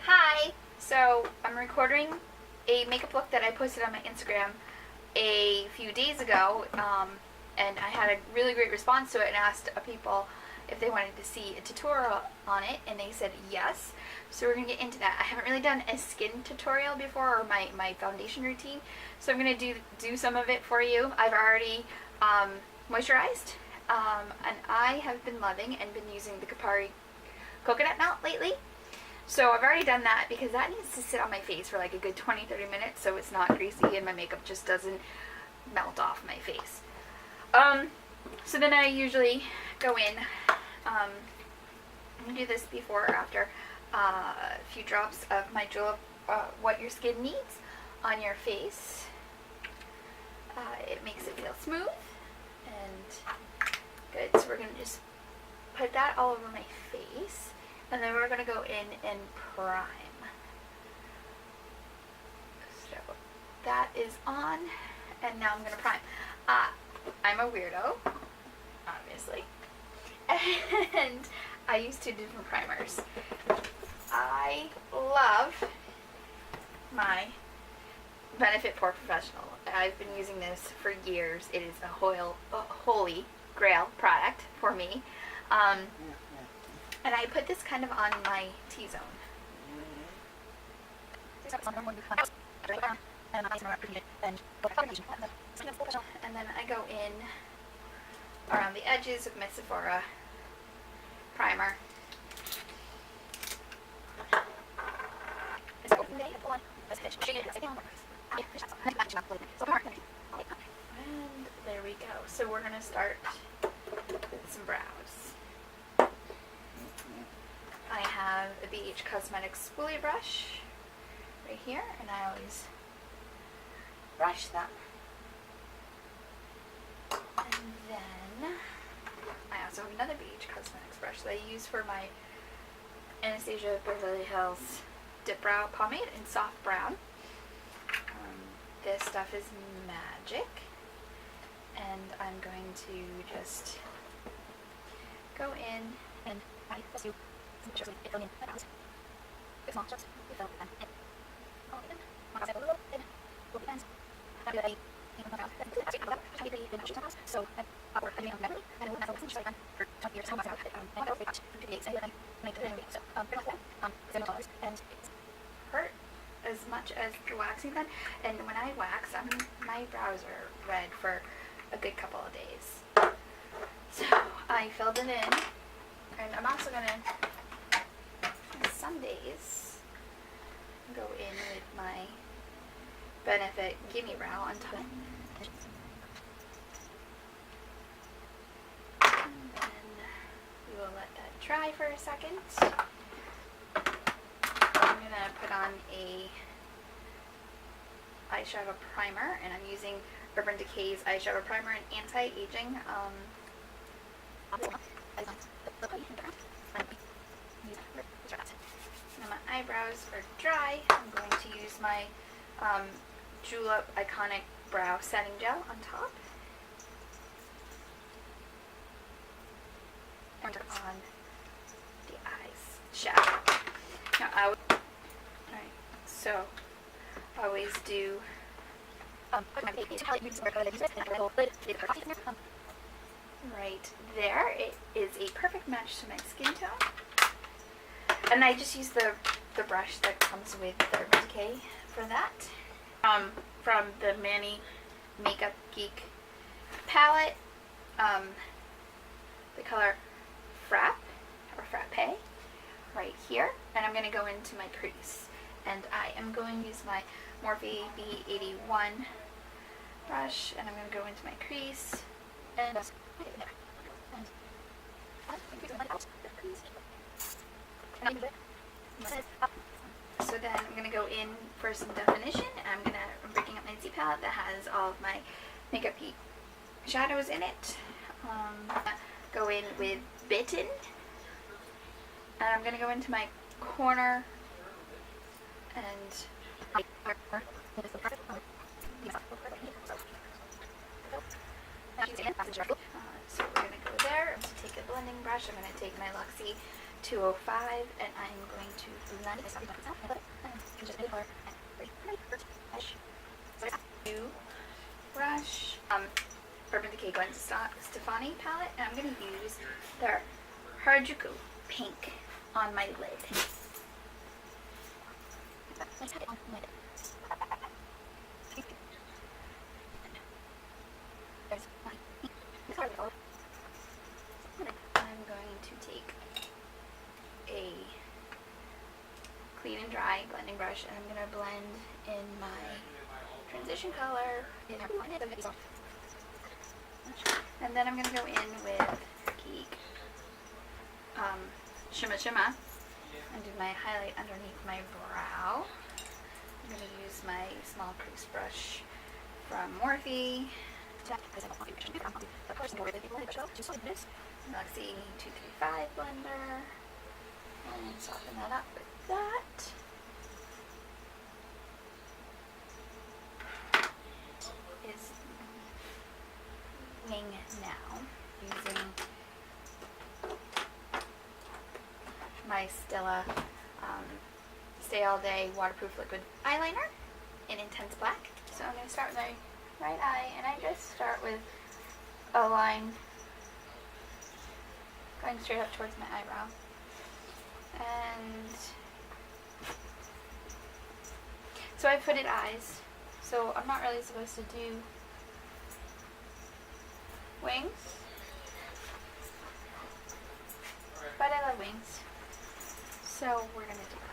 Hi! So I'm recording a makeup look that I posted on my Instagram a few days ago, and I had a really great response to it and asked people if they wanted to see a tutorial on it, and they said yes. So we're going to get into that. I haven't really done a skin tutorial before, or my foundation routine, so I'm going to do some of it for you. I've already moisturized, and I have been loving and been using the Capari coconut melt lately. So I've already done that because that needs to sit on my face for like a good 20-30 minutes so it's not greasy and my makeup just doesn't melt off my face. So then I usually go in, I'm going to do this before or after, a few drops of my Julep What Your Skin Needs on your face. It makes it feel smooth and good. So we're going to just put that all over my face, and then we're going to go in and prime. So that is on, and now I'm going to prime. I'm a weirdo, obviously, and I use 2 different primers. I love my Benefit Pore Professional. I've been using this for years. It is a holy grail product for me. And I put this kind of on my T-zone. And then I go in around the edges of my Sephora primer. And there we go. So we're going to start with some brows. I have a BH Cosmetics spoolie brush right here, and I always brush them. And then I also have another BH Cosmetics brush that I use for my Anastasia Beverly Hills DIPBROW Pomade in soft brown. This stuff is magic, and I'm going to just go in and hurt as much as the waxing gun, and when I wax, my brows are red for a good couple of days. So I filled it in, and I'm also going to, some days, go in with my Benefit Gimme Brow on top. And then we will let that dry for a second. I'm going to put on a eyeshadow primer, and I'm using Urban Decay's eyeshadow primer and anti-aging. Now my eyebrows are dry. I'm going to use my Julep Iconic Brow Setting Gel on top. And on the eyeshadow. Now alright, so I always do right there. It is a perfect match to my skin tone. And I just use the brush that comes with the Urban Decay for that. From the Manny Makeup Geek palette, the color Frappe, or Frappe, right here. And I'm going to go into my crease. And I am going to use my Morphe B81 brush, and I'm going to go into my crease. And so then I'm going to go in for some definition. I'm breaking up my Z palette that has all of my Makeup Geek shadows in it. Go in with Bitten, and I'm going to go into my corner and So we're going to go there. I'm going to take a blending brush. I'm going to take my Luxie 205 and I'm going to blend this new brush. Urban Decay Gwen Stefani palette, and I'm going to use their Harajuku pink on my lid. I'm going to take a clean and dry blending brush and I'm going to blend in my transition color. And then I'm going to go in with Geek Shimma Shimma and do my highlight underneath my brow. I'm going to use my small crease brush from Morphe. Luxie 235 blender. And soften that up with that. Is wing now using my Stella Stay All Day Waterproof Liquid Eyeliner in Intense Black. So I'm going to start with my right eye, and I just start with a line going straight up towards my eyebrow. And so I've hooded eyes, so I'm not really supposed to do wings, but I love wings, so we're going to do that.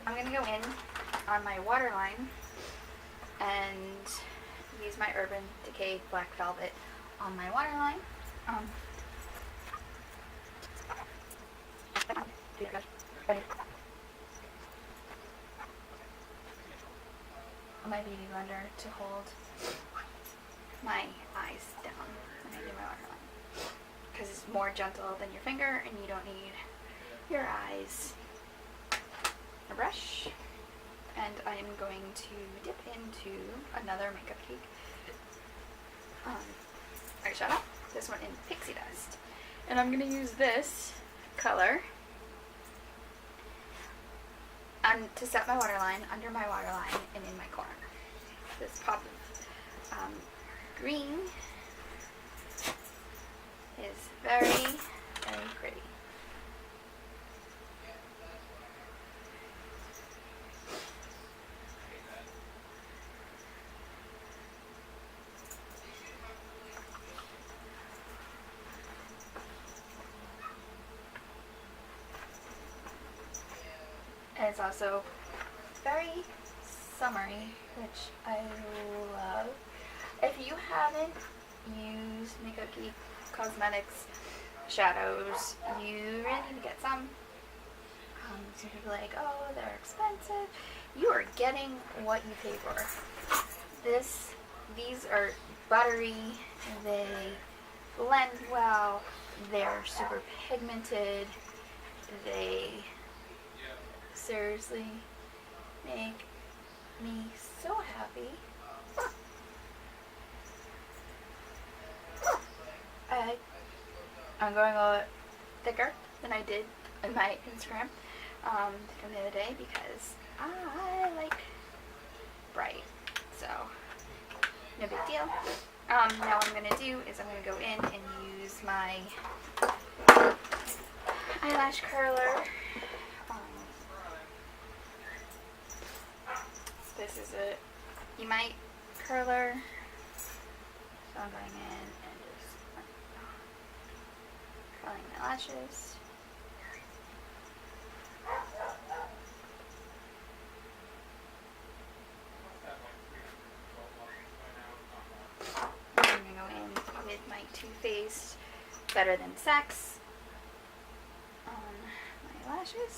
I'm going to go in on my waterline and use my Urban Decay Black Velvet on my waterline. On my beauty blender to hold my eyes down when I do my waterline, because it's more gentle than your finger and you don't need your eyes. A brush, and I'm going to dip into another Makeup Geek eyeshadow, this one in Pixie Dust, and I'm going to use this color to set my waterline, under my waterline, and in my corner. This pop of green is very, very pretty. And it's also very summery, which I love. If you haven't used Makeup Geek Cosmetics shadows, you really need to get some. Some people are like, oh, they're expensive. You are getting what you pay for. These are buttery, they blend well, they're super pigmented, they seriously make me so happy. I'm going a little thicker than I did in my Instagram from the other day because I like bright, so no big deal. Now what I'm going to do is I'm going to go in and use my eyelash curler. This is a Gimme curler. So I'm going in and just curling my lashes. I'm going to go in with my Too Faced Better Than Sex on my lashes.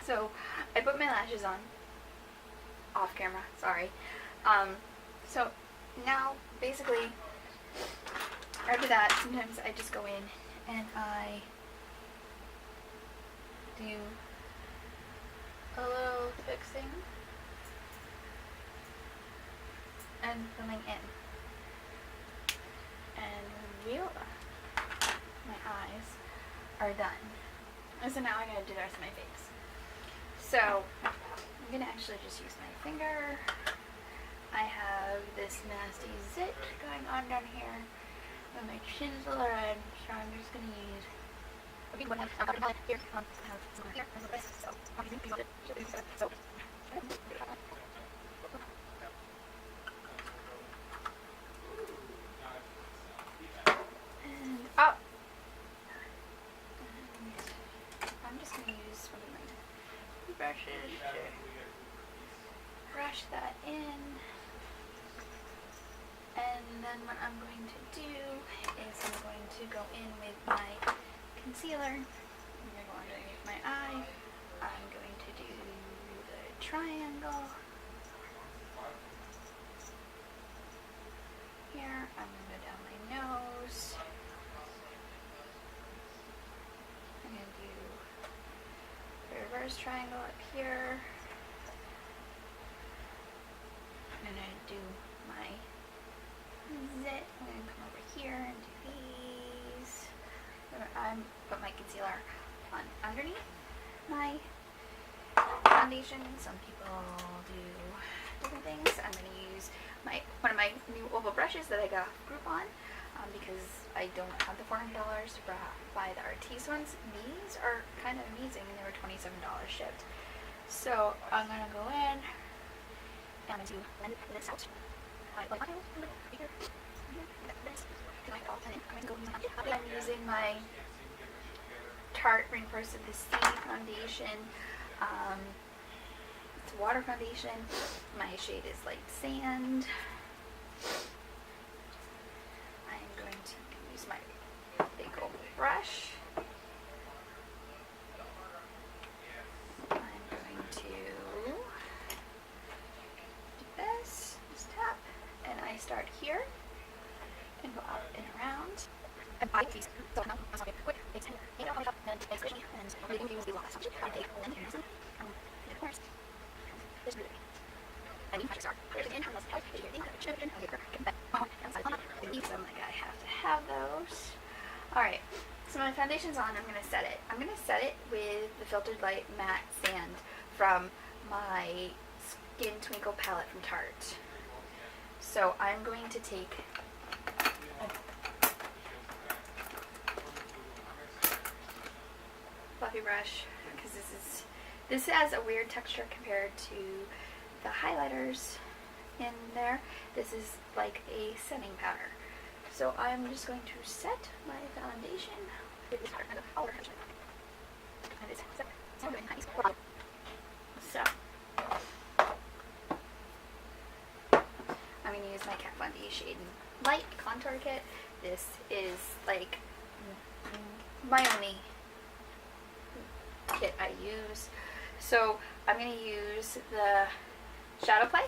So I put my lashes on off camera, sorry, So now, basically, after that, sometimes I just go in and I do a little fixing and filling in. And voila, my eyes are done. And so now I gotta do the rest of my face. So I'm gonna actually just use my finger. I have this nasty zit going on down here, and my chin's a little red, so I'm just gonna use. Okay, what have here? I have some here, and this, so I'm using so. And up. And I'm just gonna use one of my brushes to brush that in. And then what I'm going to do is I'm going to go in with my concealer. I'm going to go underneath my eye. I'm going to do the triangle. Here, I'm going to go down my nose. I'm going to do the reverse triangle up here. I'm going to do my zit. I'm going to come over here and do these. I put my concealer on underneath my foundation. Some people do different things. I'm going to use one of my new oval brushes that I got Groupon because I don't have the $400 to buy the Artiste ones. These are kind of amazing, and they were $27 shipped. So I'm going to go in and I'm going to blend this out. I'm using my Tarte Rainforest of the Sea foundation. It's a water foundation. My shade is light sand. I'm going to use my big old brush. I'm going to do this tap, and I start here and go up and around. And I use so now I'm sorry, quick, it's here. Take it off my cup and it's squishy and we can use the last option. I take one here, of course. There's really and you have to start. There's again from this house, there's your thing, the children, I'll get her, get back. Oh, and so I'm like, I have to have those. Alright, so my foundation's on, I'm gonna set it. I'm gonna set it with the Filtered Light Matte Sand from my Skin Twinkle palette from Tarte. So I'm going to take fluffy brush because this has a weird texture compared to the highlighters in there. This is like a setting powder. So I'm just going to set my foundation with this powder. So I'm going to use my Kat Von D Shade Light Contour Kit. This is like my only kit I use. So I'm going to use the Shadow Play,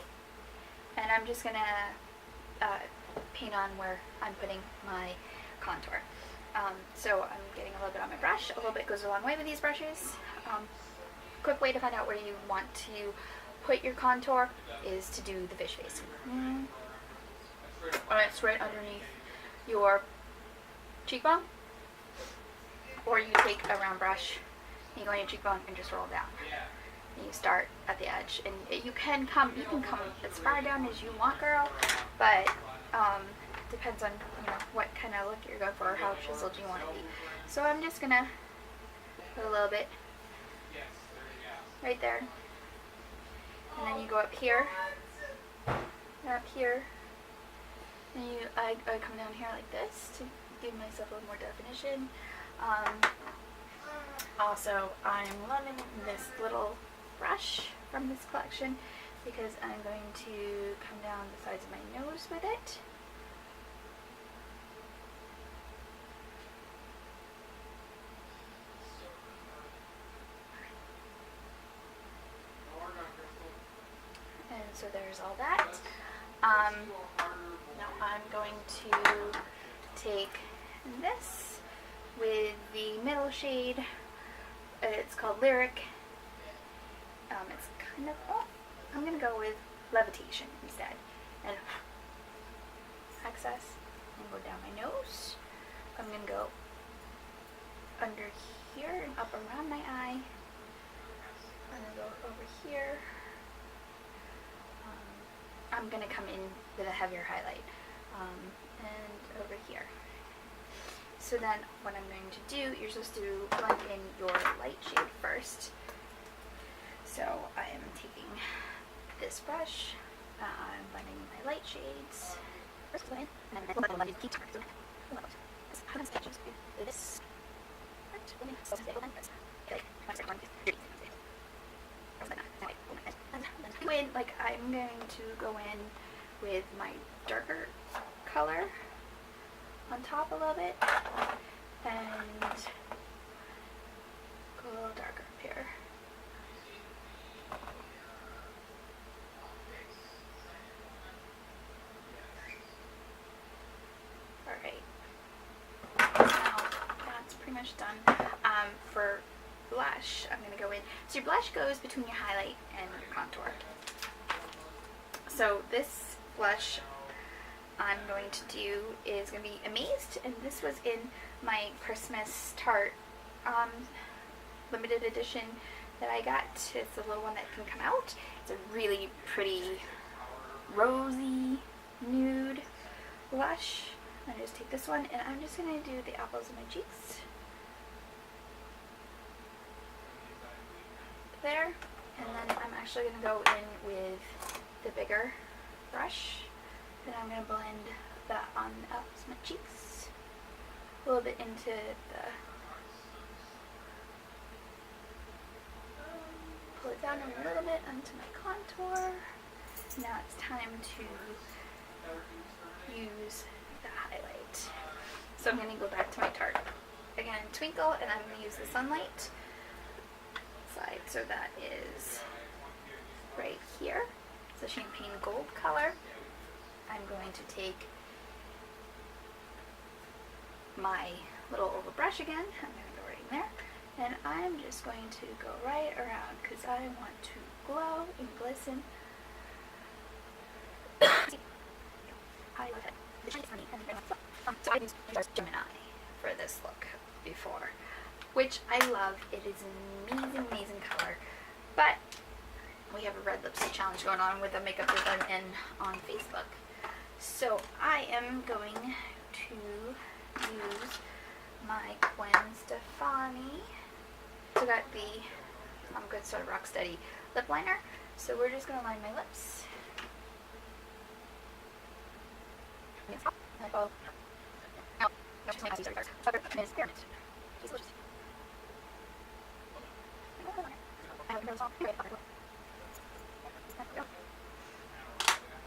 and I'm just going to paint on where I'm putting my contour. So I'm getting a little bit on my brush. A little bit goes a long way with these brushes. Quick way to find out where you want to put your contour is to do the fish face. It's right underneath your cheekbone, or you take a round brush, you go on your cheekbone and just roll down. And you start at the edge, and you can come as far down as you want, girl. But depends on what kind of look you're going for, or how chiseled you want to be. So I'm just gonna put a little bit right there, and then you go up here, and up here, and I come down here like this to give myself a little more definition. Also, I'm loving this little brush from this collection because I'm going to come down the sides of my nose with it. And so there's all that. Now I'm going to take this with the middle shade. It's called Lyric. It's kind of, oh, I'm going to go with Levitation instead. And excess. I'm going to go down my nose. I'm going to go under here and up around my eye. I'm going to go over here. I'm going to come in with a heavier highlight. And over here. So then what I'm going to do, you're supposed to blend in your light shade first. So I am taking this brush, I'm blending my light shades. First blend, and then I'm blending geek tarte. How does that just do this? Like I'm going to go in with my darker color on top a little bit and go a little darker up here. Alright, now that's pretty much done. For blush, I'm going to go in. So your blush goes between your highlight and your contour. So this blush I'm going to do is going to be Amazed, and this was in my Christmas Tarte limited edition that I got. It's the little one that can come out. It's a really pretty rosy nude blush. I just take this one and I'm just going to do the apples of my cheeks. There, and then I'm actually going to go in with the bigger brush. Then I'm going to blend that on the apples of my cheeks, a little bit into the, pull it down a little bit onto my contour. Now it's time to use the highlight. So I'm going to go back to my Tarte. Again, Twinkle, and I'm going to use the Sunlight side. So that is right here. It's a champagne gold color. I'm going to take my little oval brush again. I'm going to go right in there. And I'm just going to go right around because I want to glow and glisten. So I used Gemini for this look before, which I love. It is an amazing, amazing color. But we have a red lipstick challenge going on with a makeup design in on Facebook. So I am going to use my Gwen Stefani. So I got the Good Sort of Rocksteady lip liner. So we're just going to line my lips.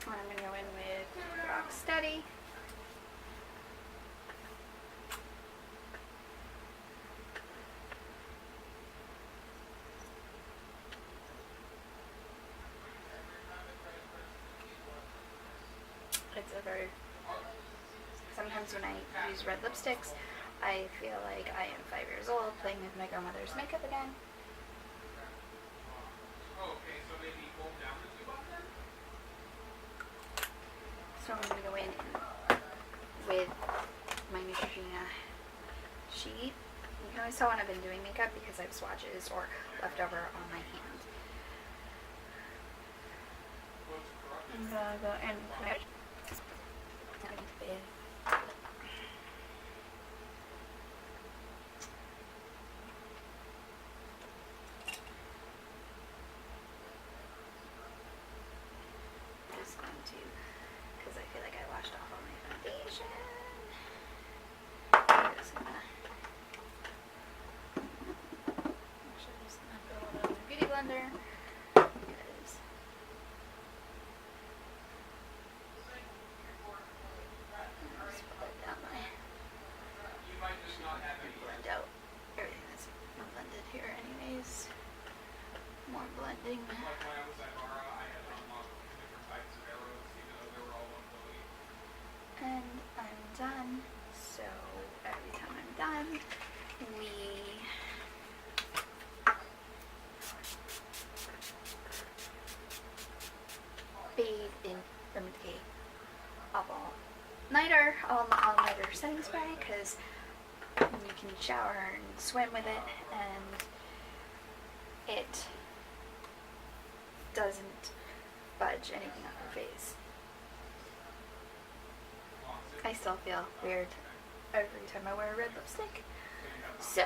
I'm going to go in with Rocksteady. It's a very, sometimes when I use red lipsticks, I feel like I am 5 years old playing with my grandmother's makeup again. So I'm going to go in with my Neutrogena sheet. You can always tell when I've been doing makeup because I have swatches or leftover on my hand. I'm going to go in with blender because just put it down my blend out everything that's blended here anyways. More blending. bathe in from Decay all-nighter setting spray, because you can shower and swim with it, and it doesn't budge anything on your face. I still feel weird every time I wear a red lipstick. So,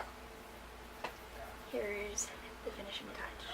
here's the finishing touch.